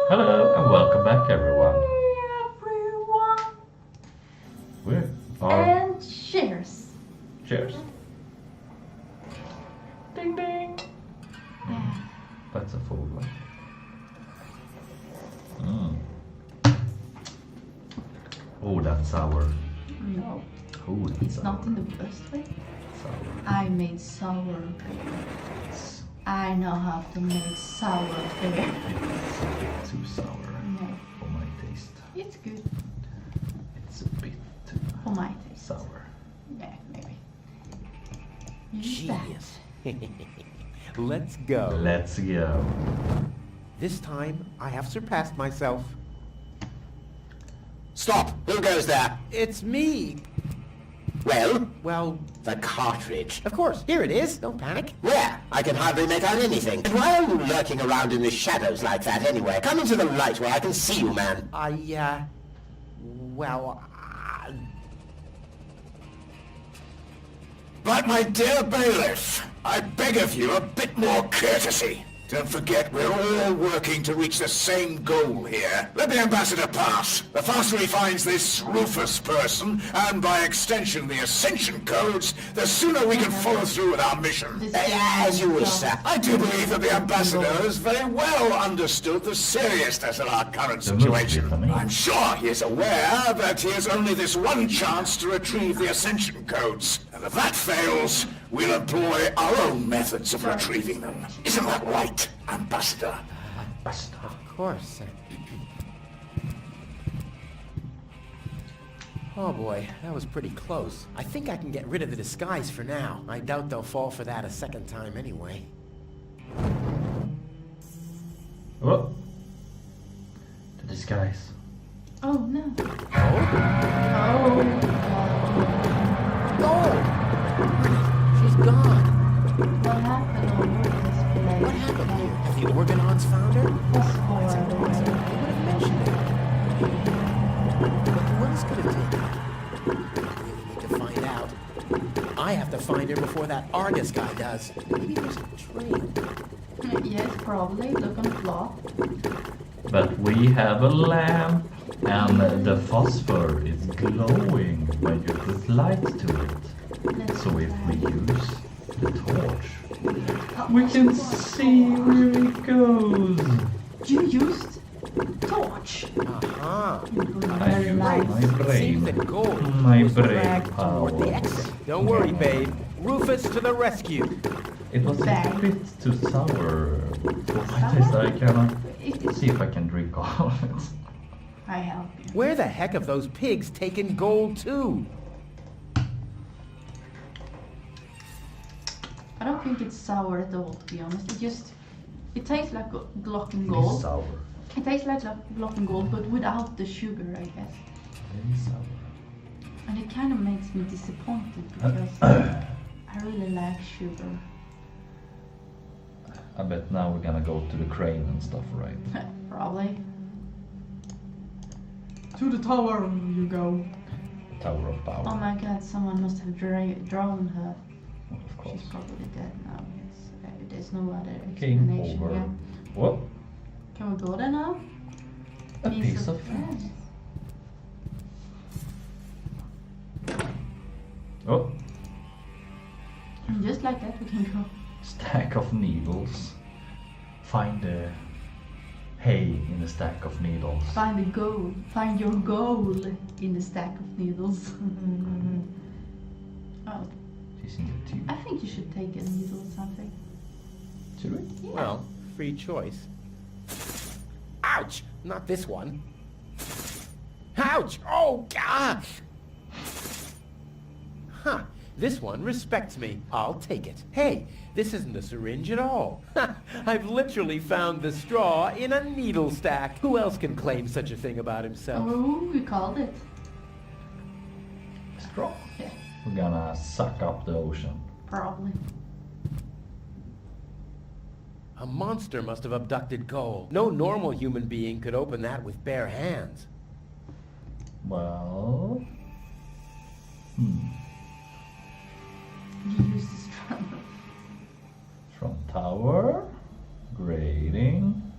Hello and welcome back, everyone. Everyone. We are. And cheers. Cheers. Ding ding. That's a full one. Oh, that's sour. No, Oh, that's it's sour. not in the best way. Sour. I made sour beer. I know how to make sour beer. It's a bit too sour No, for my taste. it's good It's a bit too for my taste. sour. Yeah, maybe. Use that. Genius. Let's go. Let's go. This time, I have surpassed myself. Stop! Who goes there? It's me. Well, Well, the cartridge. of course. Here it is. Don't panic. Where? I can hardly make out anything. And why are you lurking around in the shadows like that anyway? Come into the light where I can see you, man. But my dear bailiff, I beg of you a bit more courtesy. Don't forget, we're all working to reach the same goal here. Let the ambassador pass. The faster he finds this Rufus person, and by extension the Ascension codes, the sooner we can follow through with our mission. As you wish, sir. I do believe that the ambassador has very well understood the seriousness of our current The movie, situation. I mean. I'm sure he is aware that he has only this one chance to retrieve the Ascension codes. And if that fails, we'll employ our own methods of retrieving them. Isn't that right, Ambassador? Of course. Oh boy, that was pretty close. I think I can get rid of the disguise for now. I doubt they'll fall for that a second time anyway. Oh. The disguise. Oh no. Oh? Oh. Oh! She's gone. What happened over this place? What happened here? Have the Organons found her? That's That's impossible. horrible. They would have mentioned it. But who else could have taken her? I really need to find out. I have to find her before that Argus guy does. Maybe there's a train. Yes, probably. Look on the clock. But we have a lamp, and the phosphor is glowing when you put light to it. Let's So if we try. use the torch, we can see where it goes. You used torch. Uh-huh. I Very use nice. my Seems brain. that gold My was brain dragged toward the powers. exit. Don't worry, babe. Rufus to the rescue. It was a Bang. bit too sour for my taste. I cannot see if I can drink all of it. I help you. Where the heck have those pigs taken gold to? I don't think it's sour at all, to be honest. It tastes like Glock and It is Gold. sour. It tastes like Glock and Gold, but without the sugar, I guess. Very sour. And it kind of makes me disappointed because I really like sugar. I bet now we're gonna go to the crane and stuff, right? Probably. To the tower you go. Tower of Power. Oh my god, someone must have drowned her. Of course. She's probably dead now, yes. There's no other Game explanation. over. Yeah. What? Can we go there now? A piece of friends. Oh, And just like that we can go. stack of needles. Find the hay in a stack of needles. Find the goal. Find your goal in the stack of needles. Oh, She's in the tube. I think you should take a needle or something. Should we? Yeah. Well, free choice. Ouch! Not this one. Ouch! Oh, gosh! Huh. This one respects me. I'll take it. Hey, this isn't a syringe at all. I've literally found the straw in a needle stack. Who else can claim such a thing about himself? Oh, we called it. Straw. Yeah, We're gonna suck up the ocean. probably. A monster must have abducted gold. No normal human being could open that with bare hands. Well... You use this drum. From tower, grading,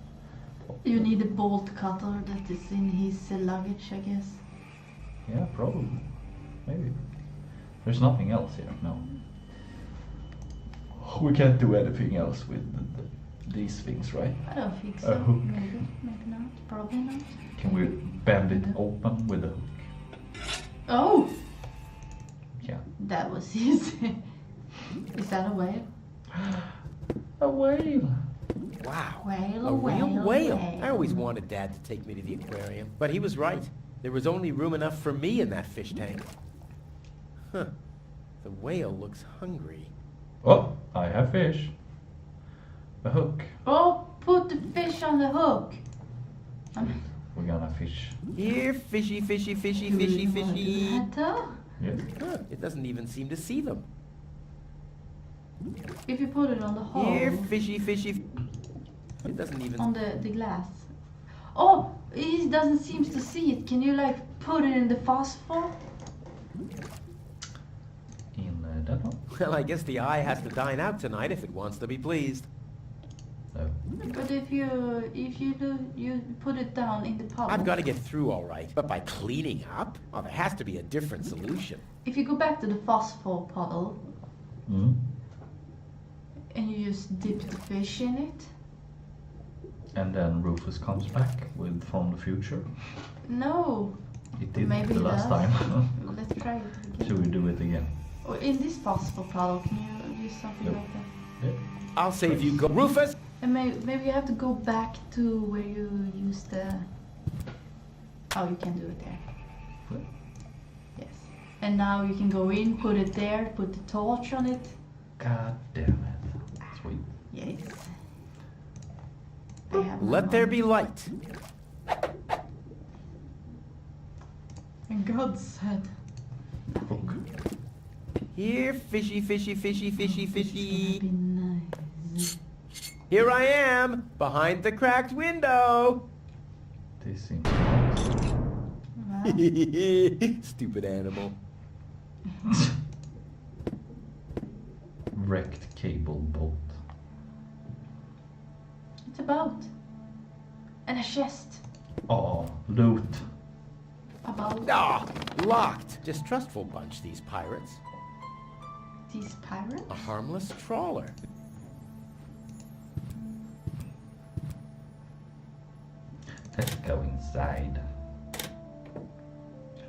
You need a bolt cutter that is in his luggage, I guess. Yeah, probably. Maybe. There's nothing else here, no. We can't do anything else with these things, right? I don't think A so. hook. Maybe not. Probably not. Can we bend it open with a hook? Oh! Yeah. That was easy. Is that a whale? A whale! Wow. Whale, A real whale, whale. whale. I always wanted Dad to take me to the aquarium. But he was right. There was only room enough for me in that fish tank. Huh. The whale looks hungry. Oh, I have fish. A hook. Oh, put the fish on the hook. We're gonna fish. Here, fishy, fishy, fishy, fishy, fishy. Yes. Huh, it doesn't even seem to see them. If you put it on the hole, Here, fishy, fishy. It doesn't even... on the glass. Oh, he doesn't seem to see it. Can you like put it in the phosphor? In that one? Well, I guess the eye has to dine out tonight if it wants to be pleased. No. But if you put it down in the pot. I've got to get through all right. But by cleaning up? Oh, there has to be a different solution. If you go back to the phosphor puddle Mm. and you just dip the fish in it. And then Rufus comes back from the future. No. It did Maybe the he last does. time. Let's try it again. Should we do it again? Or in this phosphor puddle, can you use something Yep. like that? Yeah. I'll save you, go Rufus! And maybe you have to go back to where you used the... Oh, you can do it there. What? Yes. And now you can go in, put it there, put the torch on it. God damn it. Sweet. Yes. I have my Let there one. be light. And God said... Hook. Here, fishy, fishy, fishy, fishy, It's gonna fishy. be nice. Here I am, behind the cracked window. This seems nice. Well, Stupid animal. Wrecked cable bolt. it's a boat. And a chest. Oh, loot. A boat. Ah, locked. Distrustful bunch, these pirates. These pirates? A harmless trawler. Let's go inside.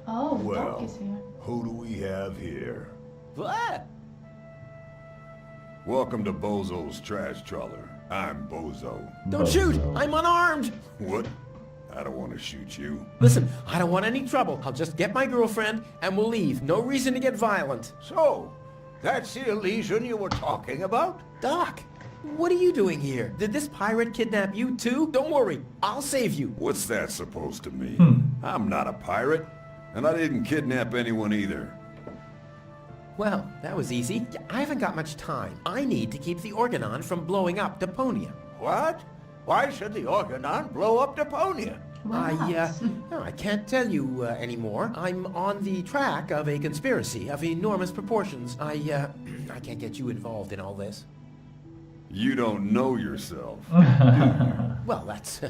Oh, Well. Doc is here. Who do we have here? What? Welcome to Bozo's Trash Trawler. I'm Bozo. Don't shoot! Bozo. I'm unarmed! What? I don't want to shoot you. Listen, I don't want any trouble. I'll just get my girlfriend and we'll leave. No reason to get violent. So, that's the illusion you were talking about? Doc, what are you doing here? Did this pirate kidnap you too? Don't worry, I'll save you. What's that supposed to mean? I'm not a pirate, and I didn't kidnap anyone either. Well, that was easy. I haven't got much time. I need to keep the Organon from blowing up Deponia. What? Why should the Organon blow up Deponia? Why not? No, I can't tell you anymore. I'm on the track of a conspiracy of enormous proportions. I can't get you involved in all this. You don't know yourself. Well, that's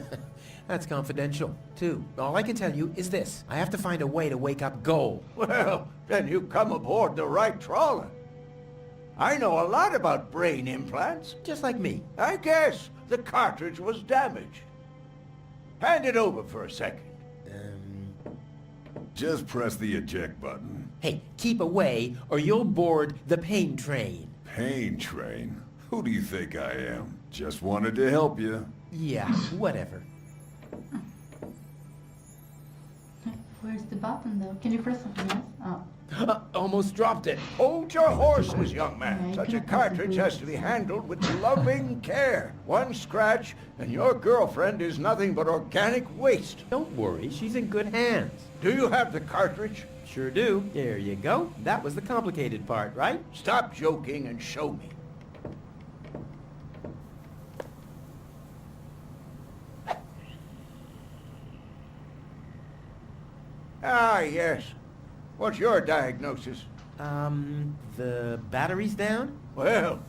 that's confidential, too. All I can tell you is this. I have to find a way to wake up Goal. Well, then you come aboard the right trawler. I know a lot about brain implants. Just like me. I guess the cartridge was damaged. Hand it over for a second. Just press the eject button. Hey, keep away or you'll board the pain train. Pain train? Who do you think I am? Just wanted to help you. Yeah, whatever. Where's the button though? Can you press something else? Oh. Almost dropped it. Hold your horses, young man. Yeah, Such a you can cartridge possibly- has to be handled with loving care. One scratch, and your girlfriend is nothing but organic waste. Don't worry, she's in good hands. Do you have the cartridge? Sure do. There you go. That was the complicated part, right? Stop joking and show me. Ah, yes. What's your diagnosis? The battery's down? Well,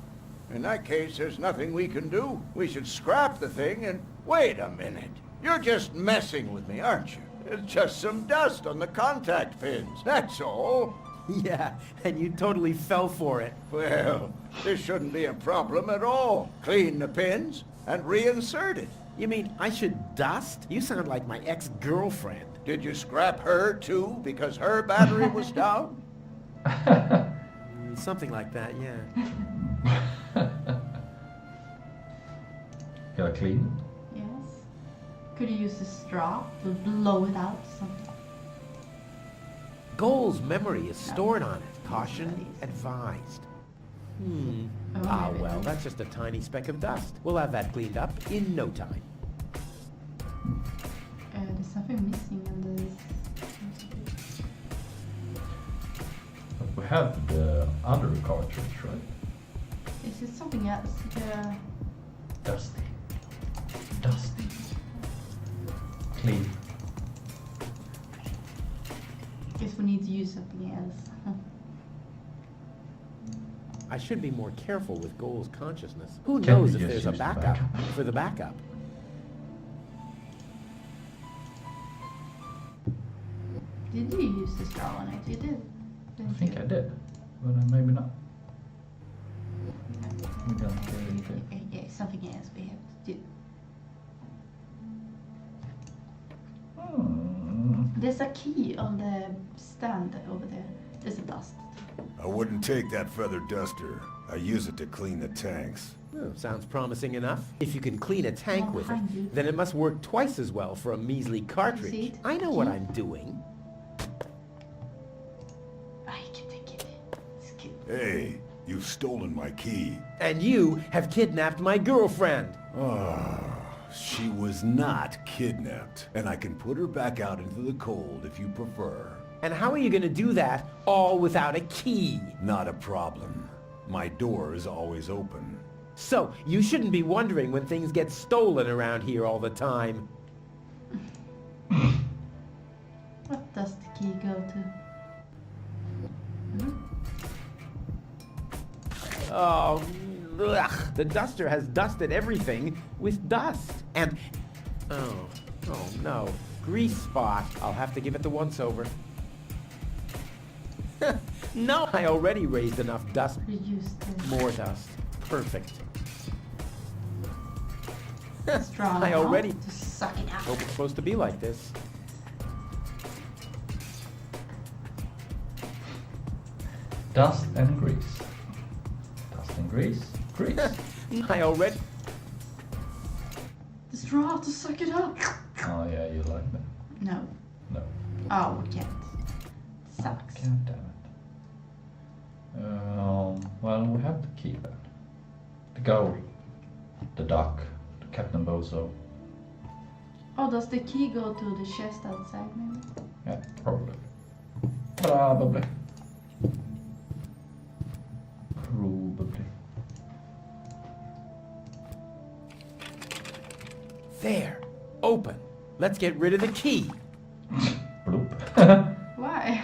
in that case, there's nothing we can do. We should scrap the thing and... Wait a minute. You're just messing with me, aren't you? It's just some dust on the contact pins, that's all. Yeah, and you totally fell for it. Well, this shouldn't be a problem at all. Clean the pins and reinsert it. You mean I should dust? You sound like my ex-girlfriend. Did you scrap her too because her battery was down? Something like that, yeah. Gotta clean. Yes. Could you use a straw to blow it out? Something. Goal's memory is stored on it. Caution advised. Oh, Ah, maybe. well, that's just a tiny speck of dust. We'll have that cleaned up in no time. There's something missing in this. But we have the other cartridge, right? Is it something else? Dusty. Dusty. Clean. Guess we need to use something else. I should be more careful with Goal's consciousness. Who Can knows we if just there's a use the backup backup? for the backup? Did you use the straw on it? You did. I think I did, but maybe not. We don't really do. Yeah, something else we have to do. There's a key on the stand over there. There's a dust. I wouldn't take that feather duster. I use it to clean the tanks. Oh, sounds promising enough. If you can clean a tank with it, behind you. then it must work twice as well for a measly cartridge. See it? I know what I'm doing. I can take it. It's cute. Hey, you've stolen my key. And you have kidnapped my girlfriend. She was not kidnapped, and I can put her back out into the cold if you prefer. And how are you going to do that all without a key? Not a problem. My door is always open. So, you shouldn't be wondering when things get stolen around here all the time. What does the key go to? Oh, ugh. The duster has dusted everything with dust. And, oh no, grease spot. I'll have to give it the once-over. No, I already raised enough dust. Reuse the More dust. Perfect. straw I already to suck it out. hope it's supposed to be like this. Dust and grease. Dust and grease. Grease. I already... The straw to suck it up. Oh yeah, you like that? No. No. Oh, we can't. Sucks. God damn it. Well, we have to keep it. The goal. The duck. The Captain Bozo. Oh, does the key go to the chest outside maybe? Yeah, probably. Probably. Probably. There. Open. Let's get rid of the key. Bloop. Why?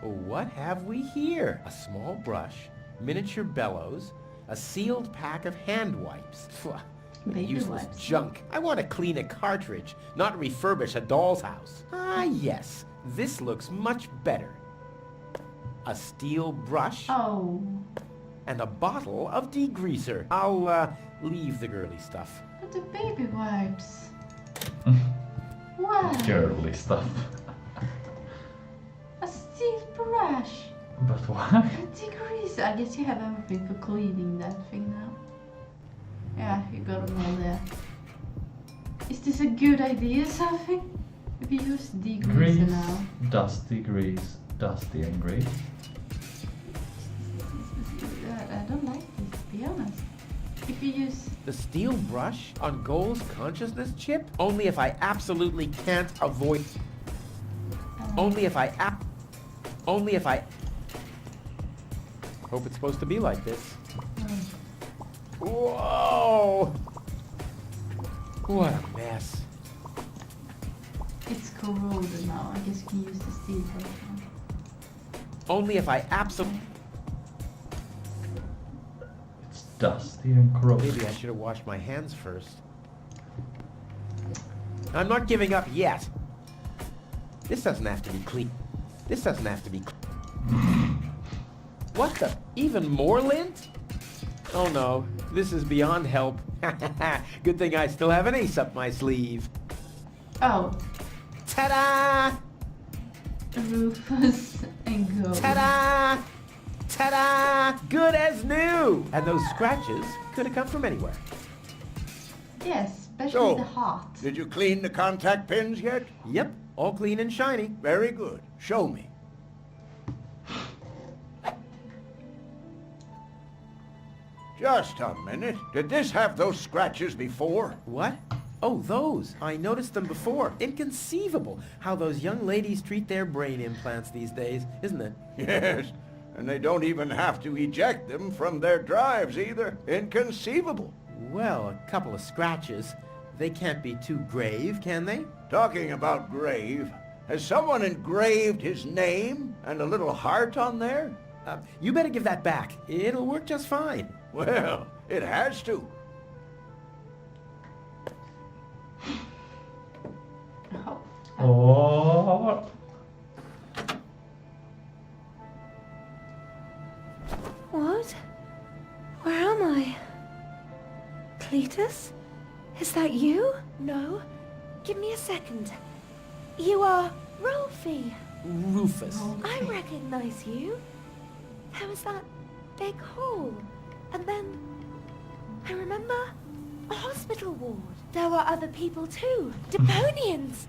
What have we here? A small brush, miniature bellows, a sealed pack of hand wipes. Phew, Baby useless wipes. junk. I want to clean a cartridge, not refurbish a doll's house. Ah, yes. This looks much better. A steel brush Oh. and a bottle of degreaser. I'll, leave the girly stuff. But the baby wipes. Why? Girly stuff. A steel brush. But why? A degreaser. I guess you have everything for cleaning that thing now. Yeah, you got them all there. Is this a good idea, something? If you use degreaser Grease, now. dusty grease, dusty and grease. I don't like this, to be honest. If you use... The steel brush on Goal's consciousness chip? Only if I absolutely can't avoid... Only if I hope it's supposed to be like this. Whoa! What a mess. It's corroded now. I guess you can use the steel brush now. Only if I absolutely... It's dusty and corroded. Maybe I should have washed my hands first. I'm not giving up yet. This doesn't have to be clean. This doesn't have to be What the? Even more lint? Oh no, this is beyond help. Good thing I still have an ace up my sleeve. Oh, Ta-da! Rufus and Go. Ta-da! Ta-da! Good as new! And those scratches could have come from anywhere. Yes, especially So, the heart. did you clean the contact pins yet? Yep, all clean and shiny. Very good. Show me. Just a minute. Did this have those scratches before? What? Oh, those. I noticed them before. Inconceivable how those young ladies treat their brain implants these days, isn't it? Yes. And they don't even have to eject them from their drives either. Inconceivable. Well, a couple of scratches. They can't be too grave, can they? Talking about grave, has someone engraved his name and a little heart on there? You better give that back. It'll work just fine. Well, it has to. Oh. Oh. What? Where am I? Cletus? Is that you? No. Give me a second. You are Rolfie. Rufus. I recognize you. There was that big hole. And then I remember a hospital ward. There were other people too. Deponians.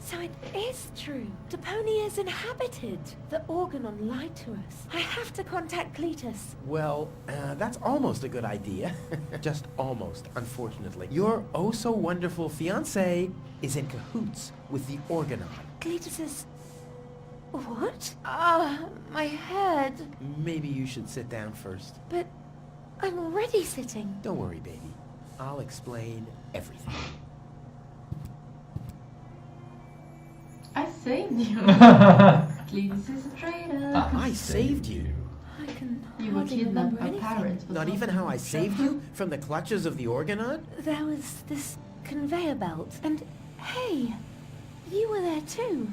So it is true. Deponia is inhabited. The Organon lied to us. I have to contact Cletus. Well, that's almost a good idea. Just almost, unfortunately. Your oh-so-wonderful fiancé is in cahoots with the Organon. Cletus is... What? Ah, my head. Maybe you should sit down first. But I'm already sitting. Don't worry, baby. I'll explain everything. I saved you. Cletus is a traitor. I saved you. I can You were hardly remember kidnapped by anything. pirates. was Not what even you how I said. saved you from the clutches of the Organon? There was this conveyor belt, and hey, you were there too.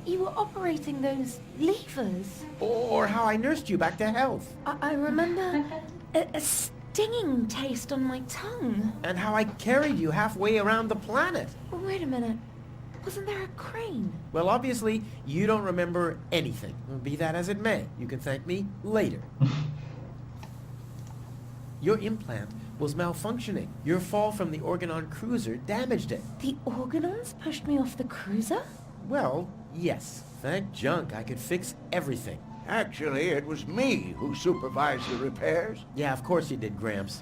You were operating those levers. Or how I nursed you back to health? I remember a stinging taste on my tongue. And how I carried you halfway around the planet? Wait a minute. Wasn't there a crane? Well, obviously, you don't remember anything. Be that as it may, you can thank me later. Your implant was malfunctioning. Your fall from the Organon cruiser damaged it. The Organons pushed me off the cruiser? Well, yes. Thank junk I could fix everything. Actually, it was me who supervised the repairs. Yeah, of course you did, Gramps.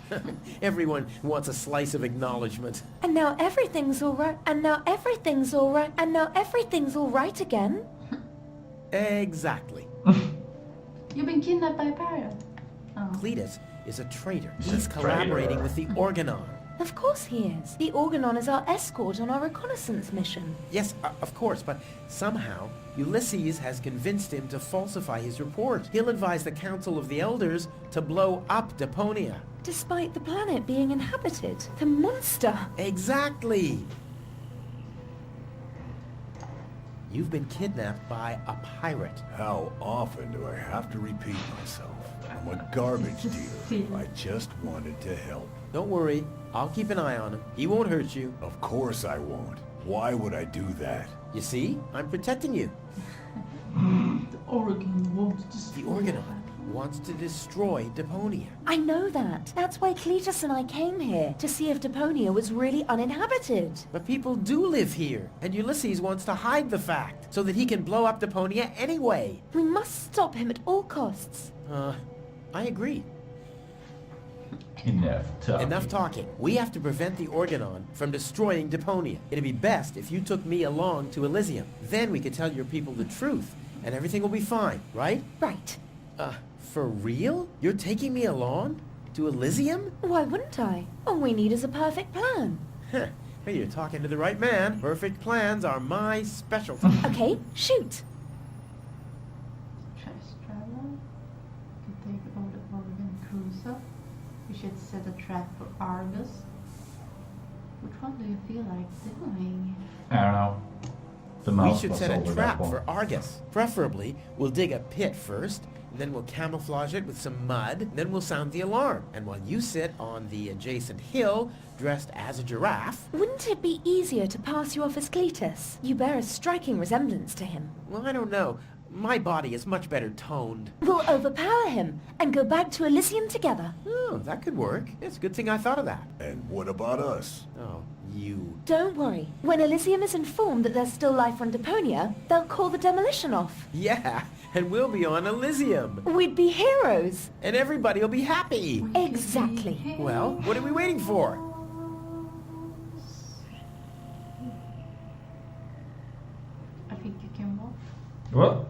Everyone wants a slice of acknowledgement. And now everything's all right. And now everything's all right. And now everything's all right again. Exactly. You've been kidnapped by a pirate. Oh. Cletus is a traitor. He's He's a collaborating traitor. with the Organon. Of course he is. The Organon is our escort on our reconnaissance mission. Yes, of course, but somehow Ulysses has convinced him to falsify his report. He'll advise the Council of the Elders to blow up Deponia. Despite the planet being inhabited. The monster. Exactly! You've been kidnapped by a pirate. How often do I have to repeat myself? I'm a garbage dealer. I just wanted to help. Don't worry, I'll keep an eye on him. He won't hurt you. Of course I won't. Why would I do that? You see? I'm protecting you. The Organon wants to The destroy Organon wants to destroy Deponia. I know that. That's why Cletus and I came here. To see if Deponia was really uninhabited. But people do live here, and Ulysses wants to hide the fact, so that he can blow up Deponia anyway. We must stop him at all costs. I agree. Enough talking. We have to prevent the Organon from destroying Deponia. It'd be best if you took me along to Elysium. Then we could tell your people the truth, and everything will be fine, right? Right. For real? You're taking me along? To Elysium? Why wouldn't I? All we need is a perfect plan. Heh. Well, you're talking to the right man. Perfect plans are my specialty. Okay, shoot. Trash traveler. You take over the Organ cruiser. We should set a trap for Argus. Which Which one do you feel like doing? I don't know. The We mouse should was set a over that trap one. for Argus. Preferably, we'll dig a pit first, then we'll camouflage it with some mud, then we'll sound the alarm. And while you sit on the adjacent hill, dressed as a giraffe... Wouldn't it be easier to pass you off as Cletus? You bear a striking resemblance to him. Well, I don't know. My body is much better toned. We'll overpower him and go back to Elysium together. Oh, that could work. It's a good thing I thought of that. And what about us? Oh, you... Don't worry. When Elysium is informed that there's still life on Deponia, they'll call the demolition off. Yeah, and we'll be on Elysium. We'd be heroes. And everybody will be happy. Exactly. Well, what are we waiting for? I think you can walk. What?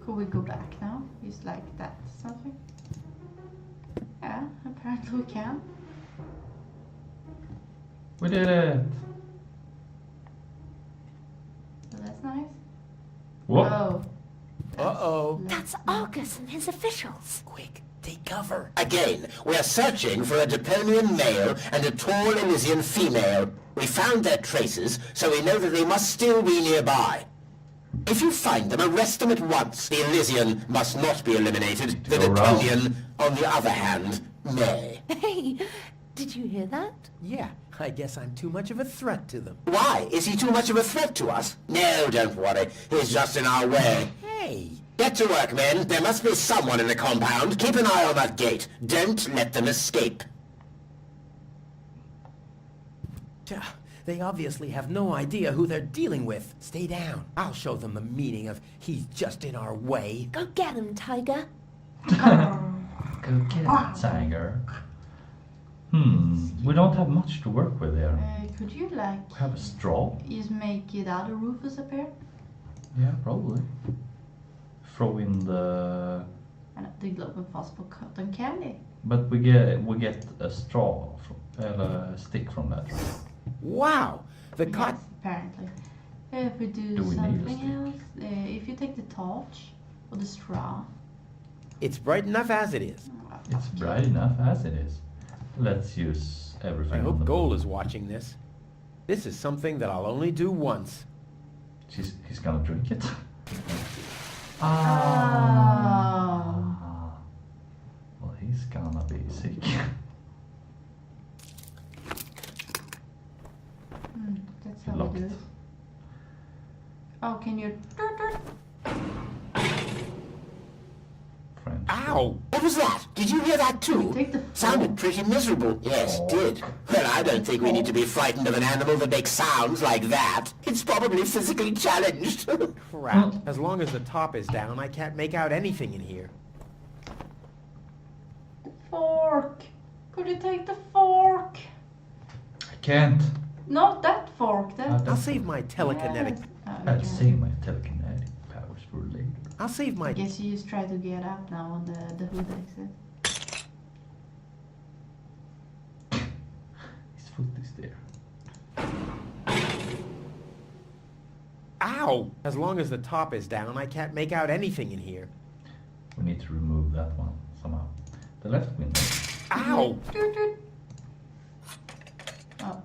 Could we go back now? It's like that something? Yeah, apparently we can. We did it! So that's nice. What? Oh. Uh-oh. That's Argus and his officials. Quick, take cover. Again, we are searching for a Deponian male and a tall Elysian female. We found their traces, so we know that they must still be nearby. If you find them, arrest them at once. The Elysian must not be eliminated. The Go round. Deponian, on the other hand, may. Hey, did you hear that? Yeah, I guess I'm too much of a threat to them. Why? Is he too much of a threat to us? No, don't worry. He's just in our way. Hey! Get to work, men. There must be someone in the compound. Keep an eye on that gate. Don't let them escape. They obviously have no idea who they're dealing with. Stay down. I'll show them the meaning of he's just in our way. Go get him, Tiger. Go get it, tiger. We don't have much to work with here. Could you like We have a straw. just make it other Rufus appear? Yeah, probably. Throw in the... And the globe and phosphor cotton candy. But we get a straw, a stick from that, right? Wow! The cot... Yes, apparently. If we do Do we need a something stick? else, if you take the torch or the straw. It's bright enough as it is. It's bright enough as it is. Let's use everything. I on hope the Goal boat. is watching this. This is something that I'll only do once. He's gonna drink it. Oh. Well, he's gonna be sick. That's how Locked. we do it. Oh, can you... French. Ow! What was that? Did you hear that too? Take the Sounded pretty miserable. Yes, it did. Well, I don't think we need to be frightened of an animal that makes sounds like that. It's probably physically challenged. Crap. As long as the top is down, I can't make out anything in here. fork. Could you take the fork? I can't. Not that fork. That. I'll save my telekinetic... Yes. Oh, I'd okay. save my telekinetic powers for later. I'll save I my... guess you just try to get up now on the hood exit. His foot is there. Ow! As long as the top is down, I can't make out anything in here. We need to remove that one somehow. The left window. Ow! Doot, doot. Oh.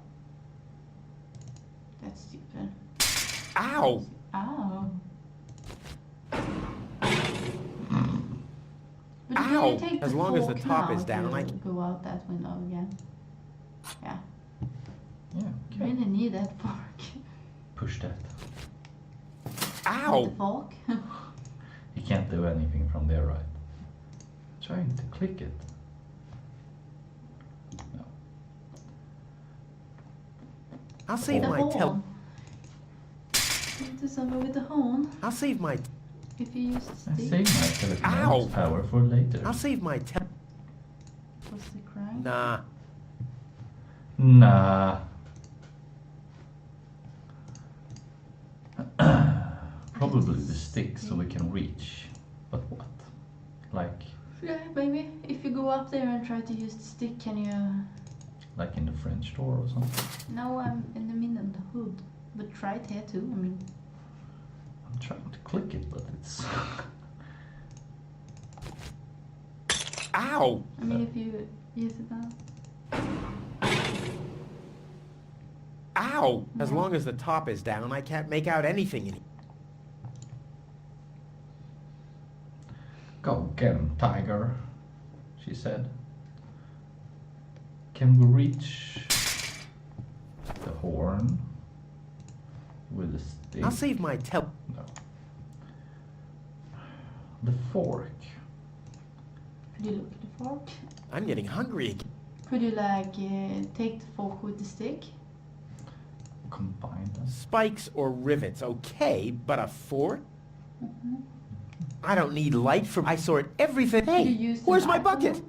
That's stupid. Ow! Oh. But Ow! can you take As the long as the fork top now is down, to I- go out that window again. Yeah. Yeah, You okay. really need that fork. Push that. Ow! The fork. You can't do anything from there, right? Trying to click it. No. I'll save The my tel... horn. Do something with the horn. I'll save my... If you use the I stick. save my telekinetic Ow. power for later. I'll save my tel... What's the crank? Nah. Nah. Probably the stick so we can reach. But what? Like Yeah, maybe. If you go up there and try to use the stick, can you... like in the French door or something? No, I'm in the middle of the hood. But try it here too, I mean... I'm trying to click it, but it's... Ow! I mean, if you use it now. Ow! As long as the top is down, I can't make out anything in here. Go get him, tiger, she said. Can we reach the horn with a stick? I'll save my No. The fork. Could you look at the fork? I'm getting hungry again. Could you like take the fork with the stick? Combine them. Spikes or rivets, okay, but a fork? I don't need light from... I sort everything... Hey, you use the where's my light on bucket? them?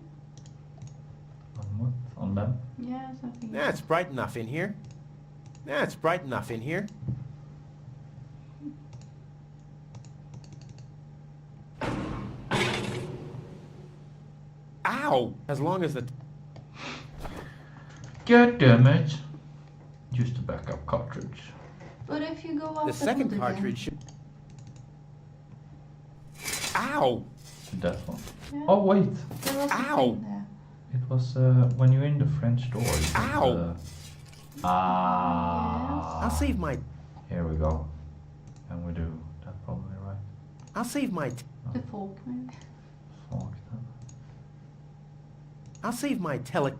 On what? On them? Yeah, something. That's bright enough in here. That's bright enough in here. Ow! As long as the... God damn it! Use the backup cartridge. But if you go up The second hood cartridge should... Ow! That one. Yeah. Oh wait! There was a Ow. thing there. It was when you're in the French door. You got Ow. Ah. I'll save my... Here we go. And we do that probably right. I'll save my... The fork, maybe. Fork then. I'll save my tele...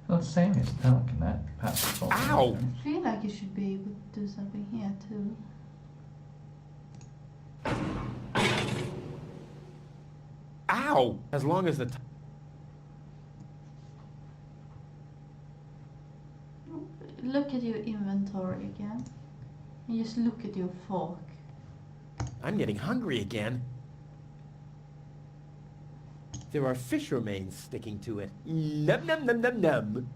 Well, same as telekinetic pass. Ow. I feel like you should be able to do something here too. Ow! As long as the... Look at your inventory again. And just look at your fork. I'm getting hungry again. There are fish remains sticking to it. Num num num num num.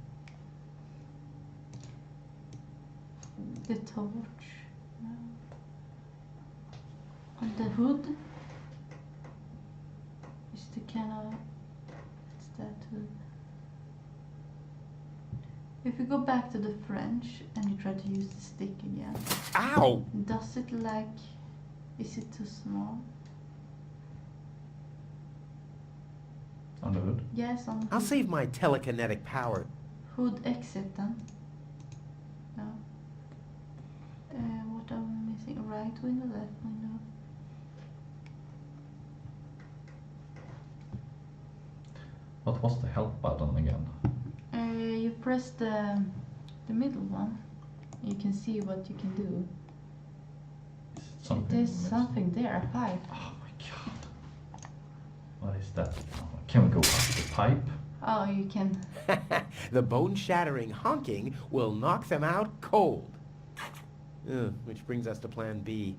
The torch. No. On the hood is the kind of... It's that hood. If you go back to the French and you try to use the stick again, Ow! does it like... Is it too small? On the hood. Yes, on the I'll hood. save my telekinetic power. Hood exit then. No. What am I missing? Right window, left window. What was the help button again? You press the middle one. You can see what you can do. Is it something? There's missing? something there, a pipe. Oh my god. What is that? Can we go up the pipe? Oh, you can. The bone-shattering honking will knock them out cold. Which brings us to plan B.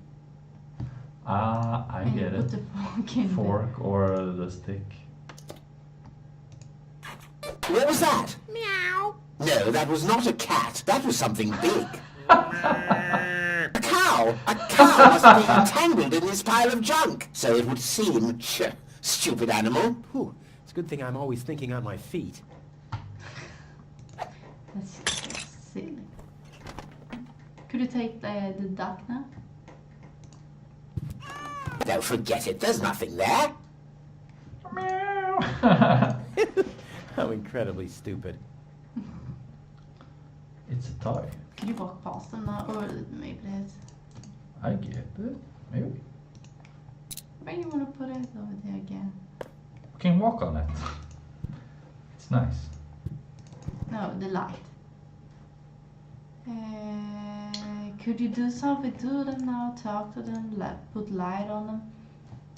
Ah, I And you get put it. the fork in Fork or the stick. What was that? Meow. No, that was not a cat. That was something big. A cow! A cow must be entangled in this pile of junk. So it would seem. Stupid animal. Whew. It's a good thing I'm always thinking on my feet. That's silly. Could you take the duck now? No, forget it. There's nothing there. How incredibly stupid. It's a toy. Could you walk past them now? Or maybe that's... I get it. Maybe. Where you want to put it over there again? We can walk on it. It's nice. No, the light. Could you do something to them now? Talk to them, put light on them?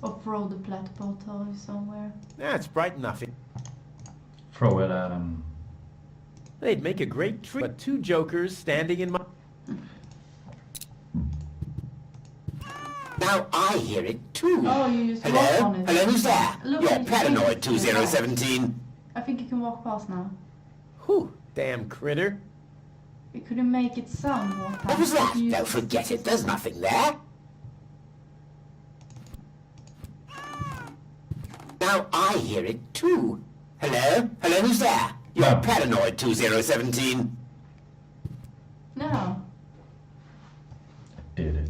Or throw the platypus toy somewhere? That's bright enough. Throw it at him. They'd make a great tree. But two jokers standing in my... Now I hear it too. Oh, you just walk on Hello? it. Hello, who's there? Look, You're you paranoid can- 2017. I think you can walk past now. Whew, damn critter. You couldn't make it sound more time. What was that? You No, use- forget it. There's nothing there. Now I hear it too. Hello? Hello, who's there? You're No. paranoid 2017. No. Did it.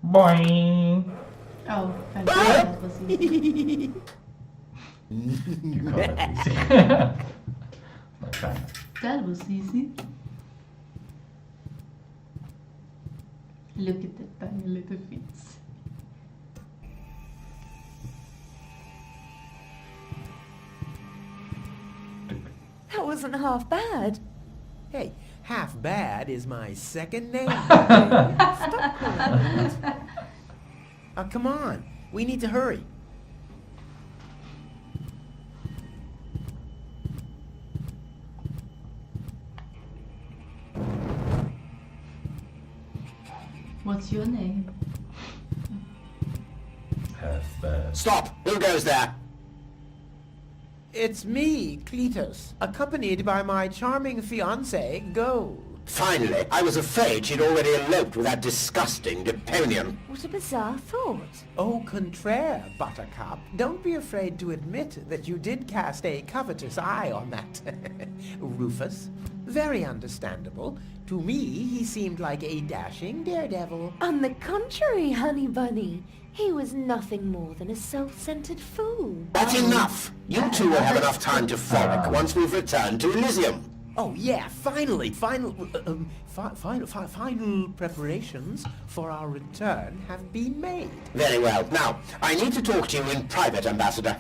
Boing! Oh, thank God that was easy. You call it easy. Not kind of. That was easy. Look at that tiny little feet. That wasn't half bad. Hey, half bad is my second name. Stop calling me that. Come on. We need to hurry. What's your name? Half bad. Stop! Who goes there? It's me, Cletus, accompanied by my charming fiancée, Gold. Finally, I was afraid she'd already eloped with that disgusting Deponian. What a bizarre thought. Au contraire, Buttercup. Don't be afraid to admit that you did cast a covetous eye on that Rufus. Very understandable. To me, he seemed like a dashing daredevil. On the contrary, Honey Bunny, he was nothing more than a self-centered fool. That's enough! You two will have enough time to frolic once we've returned to Elysium. Oh yeah, final preparations for our return have been made. Very well. Now, I need to talk to you in private, Ambassador.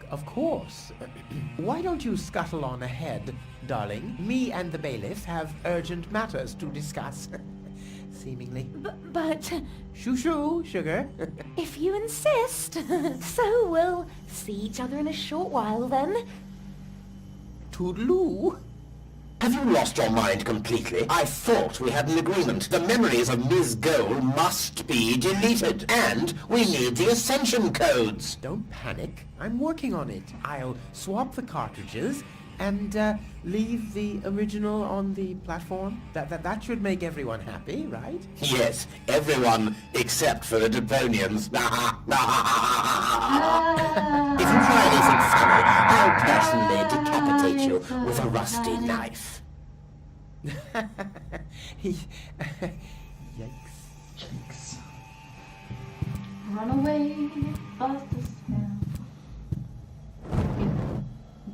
Of course. Why don't you scuttle on ahead, darling? Me and the bailiff have urgent matters to discuss. Seemingly. But Shoo-shoo, sugar. if you insist, so we'll see each other in a short while then. Toodaloo. Have you lost your mind completely? I thought we had an agreement. The memories of Ms. Gold must be deleted, and we need the Ascension codes. Don't panic. I'm working on it. I'll swap the cartridges and leave the original on the platform. That should make everyone happy, right? Yes, everyone except for the Deponians. If you try anything funny, I'll personally decapitate you with a rusty knife. Yikes. Cheeks. Run away, fast as hell.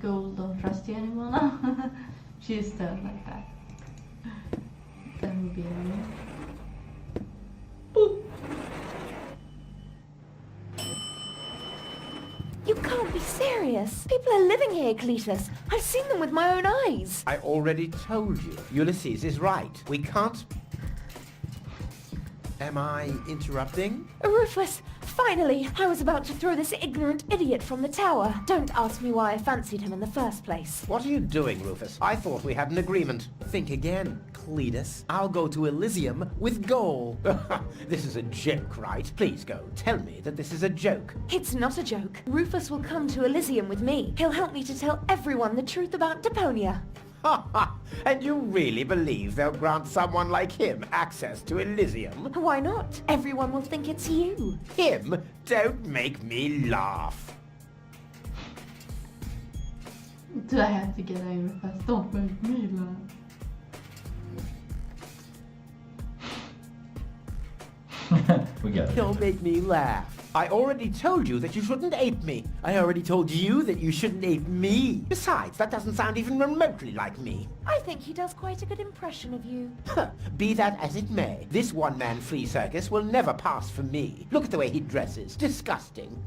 Gold don't trust you anymore now. She's still like that. That would be annoying. Boop. You can't be serious. People are living here, Cletus. I've seen them with my own eyes. I already told you. Ulysses is right. We can't... Am I interrupting? Rufus, finally! I was about to throw this ignorant idiot from the tower. Don't ask me why I fancied him in the first place. What are you doing, Rufus? I thought we had an agreement. Think again, Cletus. I'll go to Elysium with Goal. This is a joke, right? Please go. Tell me that this is a joke. It's not a joke. Rufus will come to Elysium with me. He'll help me to tell everyone the truth about Deponia. And you really believe they'll grant someone like him access to Elysium? Why not? Everyone will think it's you. Him? Don't make me laugh. Do I have to get angry fast? Don't make me laugh. We get it. Don't make me laugh. I already told you that you shouldn't ape me. I already told you that you shouldn't ape me. Besides, that doesn't sound even remotely like me. I think he does quite a good impression of you. Be that as it may, this one-man flea circus will never pass for me. Look at the way he dresses. Disgusting.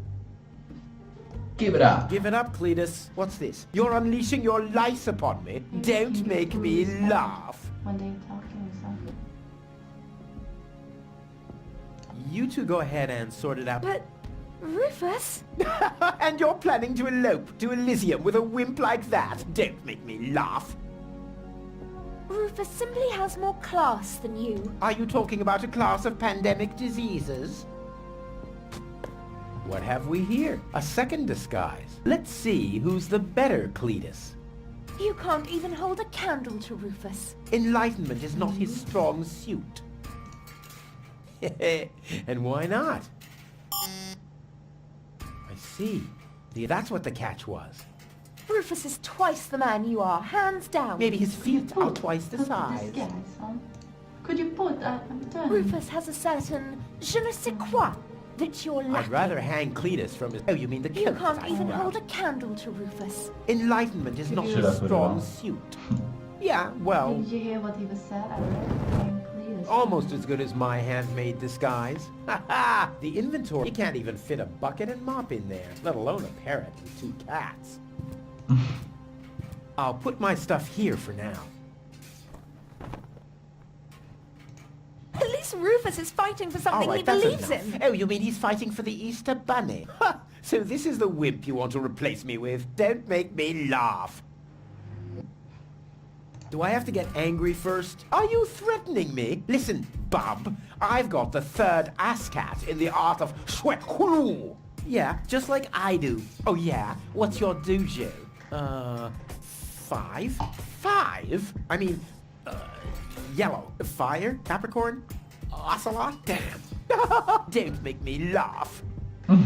Give it up. Give it up, Cletus. What's this? You're unleashing your lice upon me. Don't make me laugh. When they're talking or something. You two go ahead and sort it out. But, Rufus? And you're planning to elope to Elysium with a wimp like that? Don't make me laugh. Rufus simply has more class than you. Are you talking about a class of pandemic diseases? What have we here? A second disguise. Let's see who's the better Cletus. You can't even hold a candle to Rufus. Enlightenment is not his strong suit. And why not? I see. That's what the catch was. Rufus is twice the man you are, hands down. Maybe his feet are twice the Put size. This guy on. Could you put I'm done. Rufus has a certain je ne sais quoi. That's your I'd lack. rather hang Cletus from his... Oh, you mean the You killing can't type even route. hold a candle to Rufus. Enlightenment is not Should a I put it strong on? suit. Yeah, well, Did you hear what he was said? I read and Cletus. almost as good as my handmade disguise. Ha ha! The inventory. You can't even fit a bucket and mop in there, let alone a parrot and 2 cats. I'll put my stuff here for now. At least Rufus is fighting for All something right, he that's believes enough. in. Oh, you mean he's fighting for the Easter Bunny? Ha! So this is the wimp you want to replace me with? Don't make me laugh. Do I have to get angry first? Are you threatening me? Listen, bub, I've got the 3rd ASCAT in the art of Shwekulu. Yeah, just like I do. Oh yeah? What's your dojo? 5? 5? I mean, yellow. Fire? Capricorn? Ocelot? Damn. Don't make me laugh. I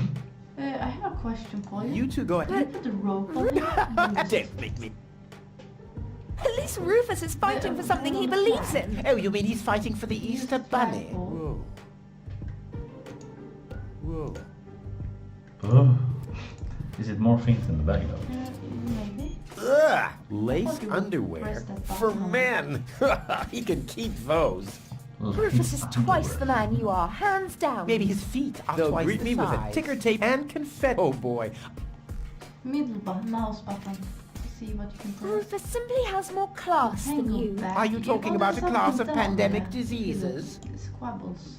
have a question for you. You two go Can you ahead. put the rope on it? Don't make me... At least Rufus is fighting for something he believes in. Oh, you mean he's fighting for the Easter Bunny? flagpole. Whoa. Whoa. Oh. Is it more things in the bag though? Maybe. Ugh! Lace thought you would underwear? press that For button. men! He can keep those. Rufus is twice the man you are, hands down. Maybe his feet are They'll twice greet the me size. With a ticker tape and confetti. Oh boy. Middle button, mouse button. To see what you can press. Rufus simply has more class than Tangle you. back. Are you talking Oh, about there's a class something of down pandemic there. diseases? Squabbles.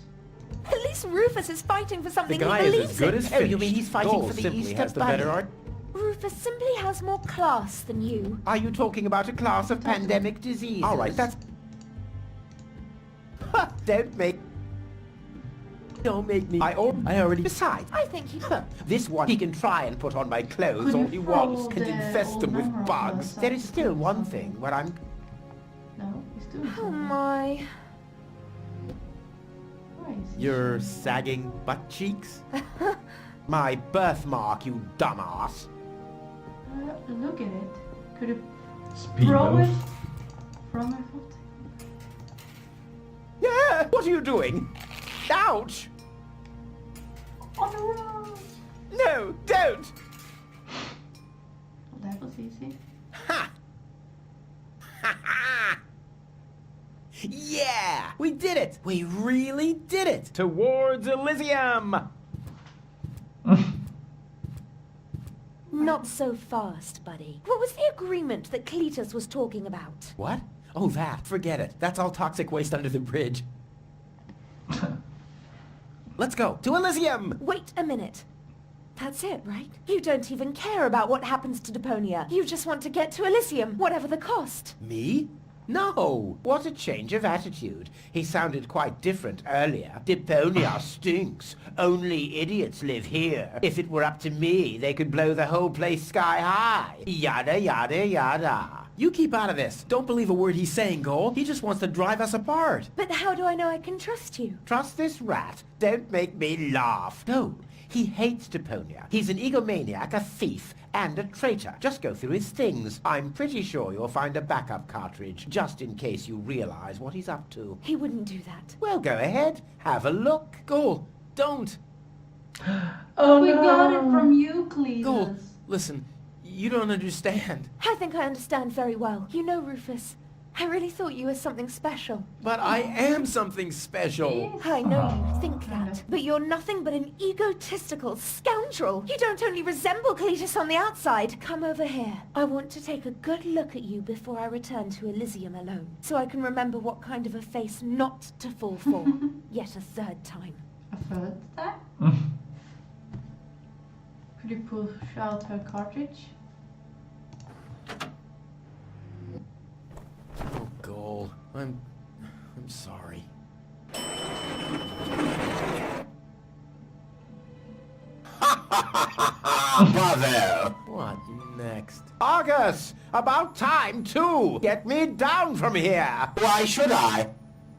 At least Rufus is fighting for The something guy he is believes as good in. as finished. Oh, you mean he's fighting Goal for the simply Easter has the Bunny? better art. Rufus simply has more class than you. Are you talking about a class of pandemic diseases? All right, that's... Ha, don't make me... I already... Besides, I think he... this one, he can try and put on my clothes Could all you he wants follow and the infest old them with memory bugs. of There is still one something? thing where I'm... No, he's doing Oh something. my... Why is he Your showing? sagging butt cheeks? My birthmark, you dumbass. Look at it. Could you Speed throw it move. from my foot? Yeah, what are you doing? Ouch! On the road! No, don't! Well, that was easy. Ha! Ha ha! Yeah! We did it! We really did it! Towards Elysium! Not so fast, buddy. What was the agreement that Cletus was talking about? What? Oh, that. Forget it. That's all toxic waste under the bridge. Let's go. To Elysium! Wait a minute. That's it, right? You don't even care about what happens to Deponia. You just want to get to Elysium, whatever the cost. Me? No! What a change of attitude. He sounded quite different earlier. Deponia stinks. Only idiots live here. If it were up to me, they could blow the whole place sky high. Yada, yada, yada. You keep out of this. Don't believe a word he's saying, Cole. He just wants to drive us apart. But how do I know I can trust you? Trust this rat. Don't make me laugh. No, he hates Deponia. He's an egomaniac, a thief, and a traitor. Just go through his things. I'm pretty sure you'll find a backup cartridge, just in case you realize what he's up to. He wouldn't do that. Well, go ahead. Have a look. Cole, don't. Oh We no. got it from you, Cletus. Cole, listen. You don't understand. I think I understand very well. You know, Rufus, I really thought you were something special. But I am something special. Yes. I know you think that, but you're nothing but an egotistical scoundrel. You don't only resemble Cletus on the outside. Come over here. I want to take a good look at you before I return to Elysium alone, so I can remember what kind of a face not to fall for yet a third time. A third time? Could you push out her cartridge? Oh, Cole, I'm sorry. Bravo! What next? Argus! About time, too! Get me down from here! Why should I?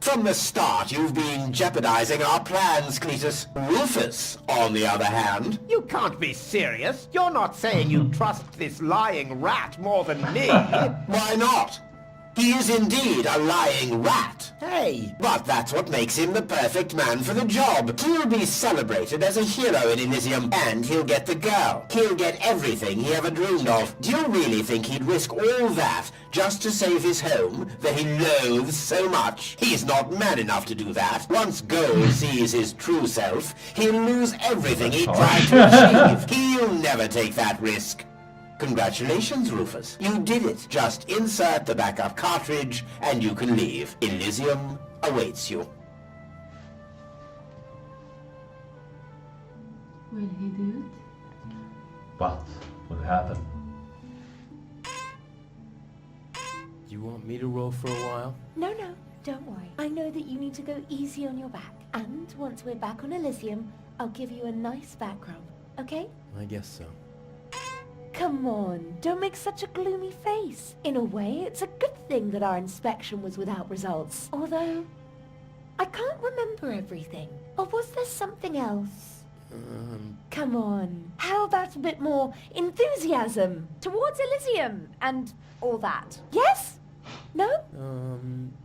From the start, you've been jeopardizing our plans, Cletus. Rufus, on the other hand... You can't be serious! You're not saying you trust this lying rat more than me! Why not? He is indeed a lying rat. Hey! But that's what makes him the perfect man for the job. He'll be celebrated as a hero in Elysium, and he'll get the girl. He'll get everything he ever dreamed of. Do you really think he'd risk all that just to save his home that he loathes so much? He's not man enough to do that. Once Gold sees his true self, he'll lose everything he tried to achieve. He'll never take that risk. Congratulations, Rufus. You did it. Just insert the backup cartridge and you can leave. Elysium awaits you. Will he do What would happen? You want me to roll for a while? No, don't worry. I know that you need to go easy on your back. And once we're back on Elysium, I'll give you a nice background, okay? I guess so. Come on, don't make such a gloomy face. In a way, it's a good thing that our inspection was without results. Although, I can't remember everything. Or was there something else? Come on, how about a bit more enthusiasm towards Elysium and all that? Yes? No?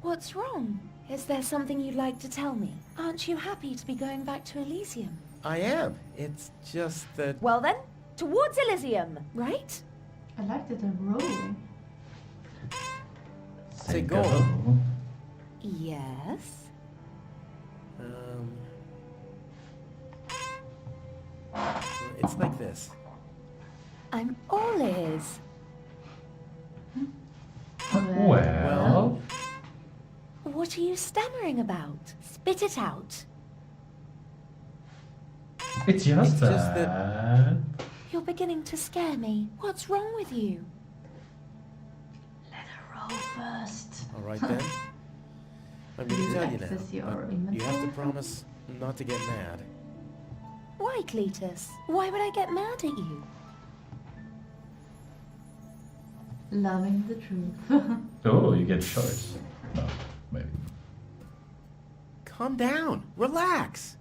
What's wrong? Is there something you'd like to tell me? Aren't you happy to be going back to Elysium? I am. It's just that... Well then, towards Elysium, right? I like that they're rolling. Say go. Yes. It's like this. I'm all ears. Well, What are you stammering about? Spit it out. it's just It's just that. You're beginning to scare me. What's wrong with you? Let her roll first. All right then. I'm going to tell you Access your now. But you inventory. have to promise not to get mad. Why, Cletus? Why would I get mad at you? Loving the truth. Oh, you get choice. No, maybe. Calm down. Relax.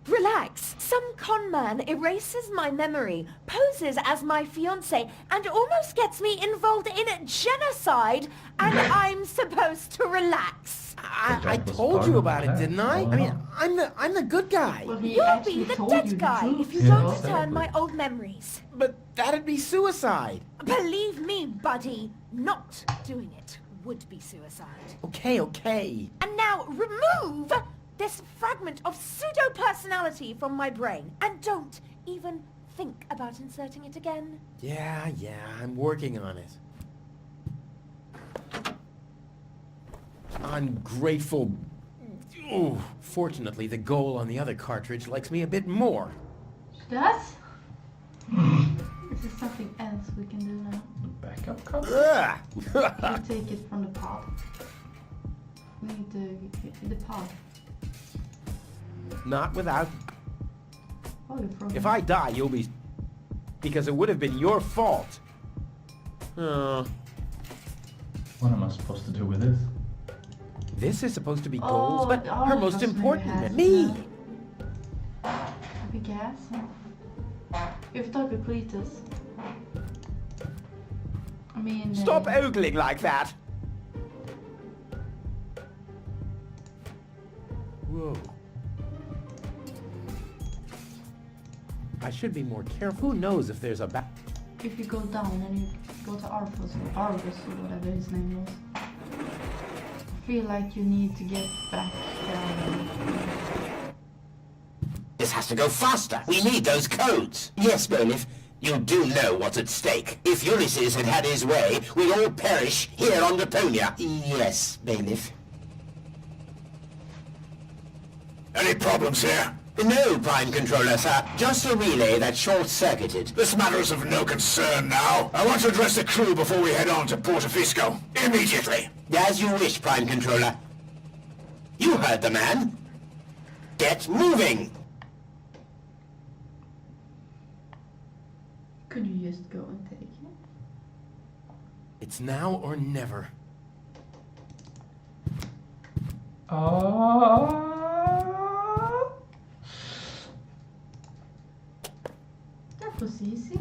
Relax. Some con man erases my memory, poses as my fiancé, and almost gets me involved in genocide, and I'm supposed to relax. I that was told part you of about the it, plan. didn't I? I mean, I'm the good guy. Well, he You'll actually be the told you dead the guy truth. if you Yeah, don't exactly. return my old memories. But that'd be suicide. Believe me, buddy, not doing it would be suicide. Okay. And now remove this fragment of pseudo-personality from my brain. And don't even think about inserting it again. Yeah, I'm working on it. Ungrateful... Ooh, fortunately, the goal on the other cartridge likes me a bit more. That? This is something else we can do now. The backup card? Ugh. We'll take it from the pod. We need to get the pod. Not without... Oh, you're frozen. If I die, you'll be... Because it would have been your fault. What am I supposed to do with this? This is supposed to be Oh, goals, but all her of most us maybe important, has me. that. I guess. You have to talk to Cletus. I mean... Stop ogling like that. Whoa. I should be more careful. Who knows if there's a back... If you go down and you go to Argus or whatever his name was. I feel like you need to get back down. This has to go faster. We need those codes. Yes, Bailiff, you do know what's at stake. If Ulysses had had his way, we'd all perish here on Deponia. Yes, Bailiff. Any problems here? No, Prime Controller, sir. Just a relay that's short-circuited. This matter is of no concern now. I want to address the crew before we head on to Portofisco. Immediately. As you wish, Prime Controller. You heard the man. Get moving! Could you just go and take it? It's now or never. That was was easy.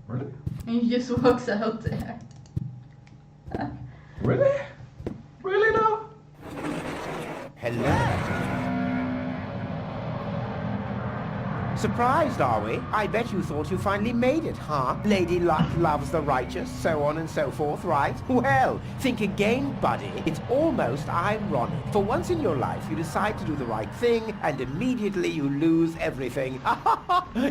Really? And he just walks out there. Really? Really though? Hello. Surprised, are we? I bet you thought you finally made it, huh? Lady Luck loves the righteous, so on and so forth, right? Well, think again, buddy. It's almost ironic. For once in your life, you decide to do the right thing, and immediately you lose everything.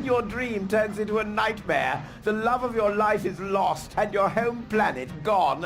Your dream turns into a nightmare. The love of your life is lost, and your home planet gone.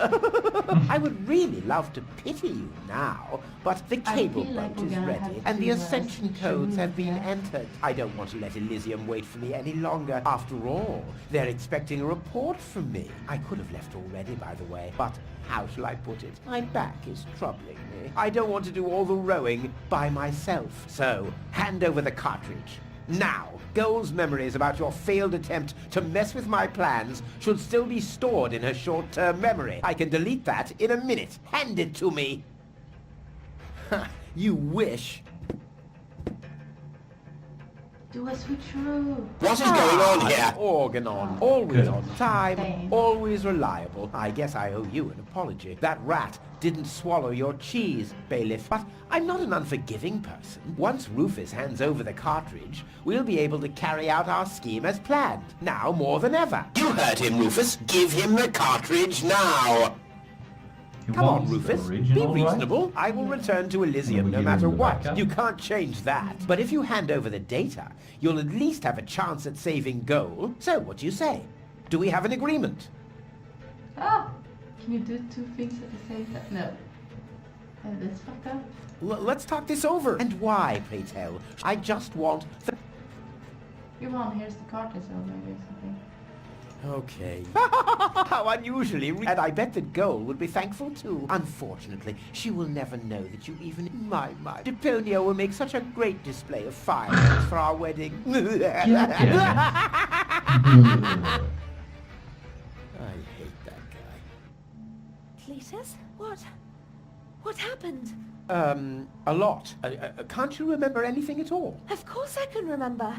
I would really love to pity you now, but the cable like boat we're is gonna ready, have and the to, ascension switch codes have room, been yeah. entered. I don't want to let Elysium wait for me any longer. After all, they're expecting a report from me. I could have left already, by the way, but how shall I put it? My back is troubling me. I don't want to do all the rowing by myself. So, hand over the cartridge. Now, Goal's memories about your failed attempt to mess with my plans should still be stored in her short-term memory. I can delete that in a minute. Hand it to me. You wish. Do a switcheroo. What is going on here? Organon. Always Good. on time, Same. always reliable. I guess I owe you an apology. That rat didn't swallow your cheese, bailiff. But I'm not an unforgiving person. Once Rufus hands over the cartridge, we'll be able to carry out our scheme as planned. Now more than ever. You heard him, Rufus. Give him the cartridge now. He Come on, wants the Rufus. Be original, right? reasonable. I will return to Elysium We no give matter him the what. backup. You can't change that. But if you hand over the data, you'll at least have a chance at saving Goal. So, what do you say? Do we have an agreement? Ah! Can you do two things at the same time? No. That's fucked up. Let's talk this over. And why, pray tell? I just want the... You want, here's the cartridge over or something. Okay. How unusually and I bet that Goal would be thankful too. Unfortunately, she will never know that you even... My. Deponia will make such a great display of fireworks for our wedding. I hate that guy. Cletus? What happened? A lot. Can't you remember anything at all? Of course I can remember.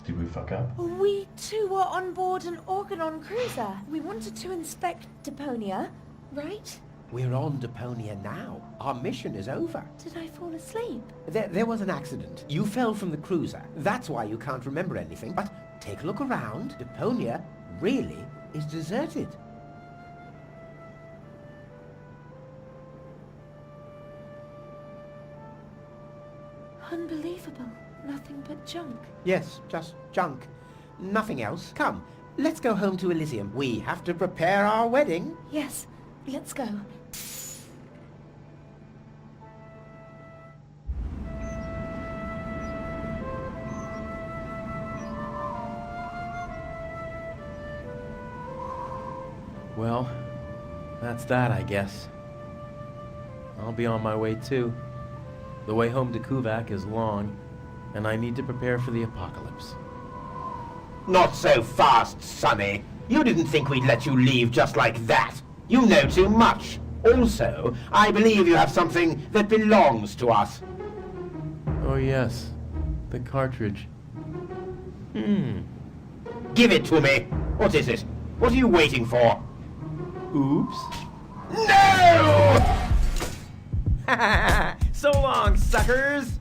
Did we fuck up? We two were on board an Organon cruiser. We wanted to inspect Deponia, right? We're on Deponia now. Our mission is over. Did I fall asleep? There was an accident. You fell from the cruiser. That's why you can't remember anything. But take a look around. Deponia really is deserted. Unbelievable. Nothing but junk. Yes, just junk. Nothing else. Come, let's go home to Elysium. We have to prepare our wedding. Yes, let's go. Well, that's that, I guess. I'll be on my way too. The way home to Kuvak is long, and I need to prepare for the apocalypse. Not so fast, Sonny. You didn't think we'd let you leave just like that. You know too much. Also, I believe you have something that belongs to us. Oh yes, the cartridge. Give it to me. What is it? What are you waiting for? Oops. No! So long, suckers!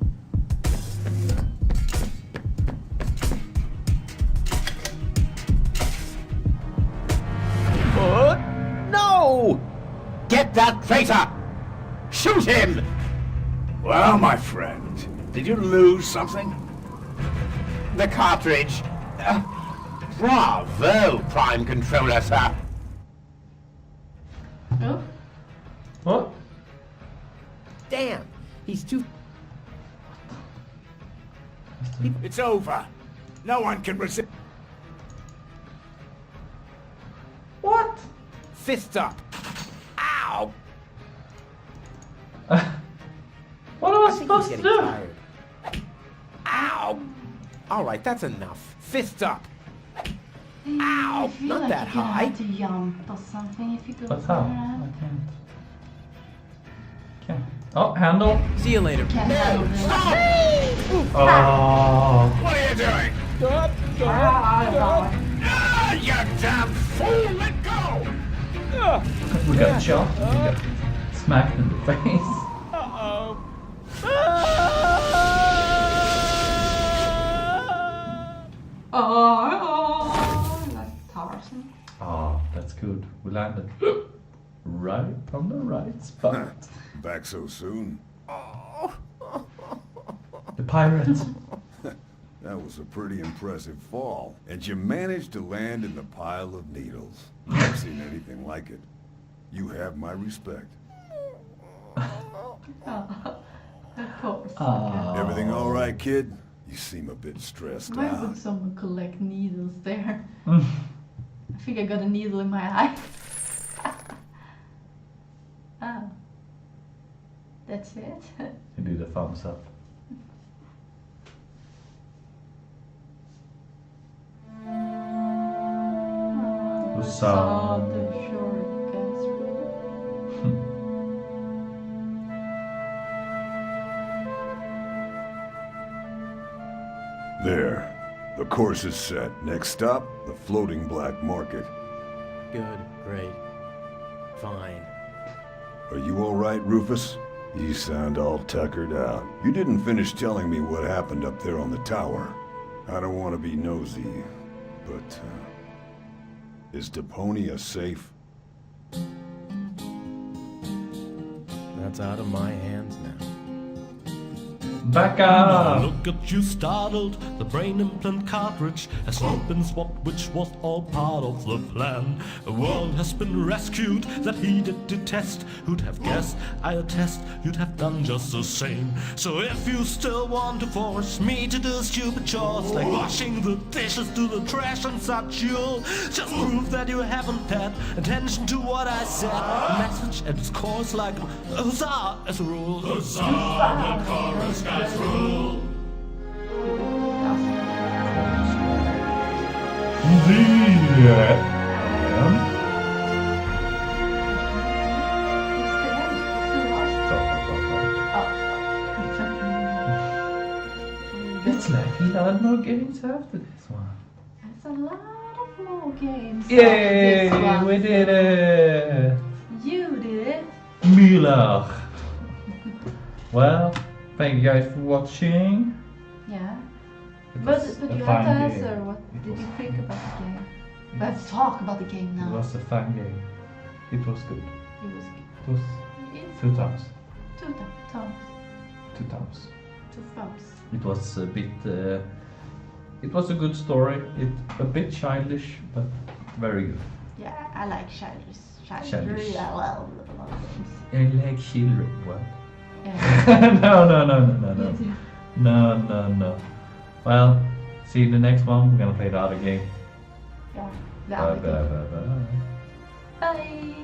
No! Get that traitor! Shoot him! Well, my friend, did you lose something? The cartridge. Bravo, Prime Controller, sir. Oh? What? Damn, he's too... It's over. No one can resist. What? Fists up. Ow! What am I I think he's supposed to getting do? tired. Ow! Alright, that's enough. Fists up. Ow! I feel Not like that you're gonna high. have to jump or something if you go But how? around. I can't. Can't. Oh, handle. See you later. Can't handle this. Oh. What are you doing? Ah, you damn fool! Let go! We got shot. We got smacked in the face. Oh, like Tarzan. Oh, that's good. We landed right on the right spot. Back so soon? The pirates. That was a pretty impressive fall. And you managed to land in the pile of needles. Never seen anything like it. You have my respect. Of course. Everything all right, kid? You seem a bit stressed Why out. would someone collect needles there? I think I got a needle in my eye. Oh. That's it? You do the thumbs up. Who saw? the short gasp. There. The course is set. Next stop, the floating black market. Good, great, fine. Are you all right, Rufus? You sound all tuckered out. You didn't finish telling me what happened up there on the tower. I don't want to be nosy, but, is Deponia safe? That's out of my hands now. Back Now up! look at you startled, the brain implant cartridge has not been swapped, which was all part of the plan. A world has been rescued that he did detest. Who'd have guessed, I attest, you'd have done just the same. So if you still want to force me to do stupid chores like washing the dishes, do the trash and such, you'll just prove that you haven't paid attention to what I said. A message at its course like huzzah as a rule. Huzzah, the chorus guys rule. It's like he had more games after this one. That's a lot of more games. Yay! after this one. We did it! You did it. Mila! Well, thank you guys for watching. Yeah. It But was you a have to fun answer. game. What It did was- you think about the game? Let's talk about the game It now. was a fun game. It was good. It was It was it's 2 times. two times. 2 times. Two thumbs. It was a bit. It was a good story. A bit childish, but very good. Yeah, I like childish. Childish. Yeah, well, a lot of games. I like children. What? Yeah. No. Well, see you in the next one. We're gonna play the other game. Yeah. Bye. Bye.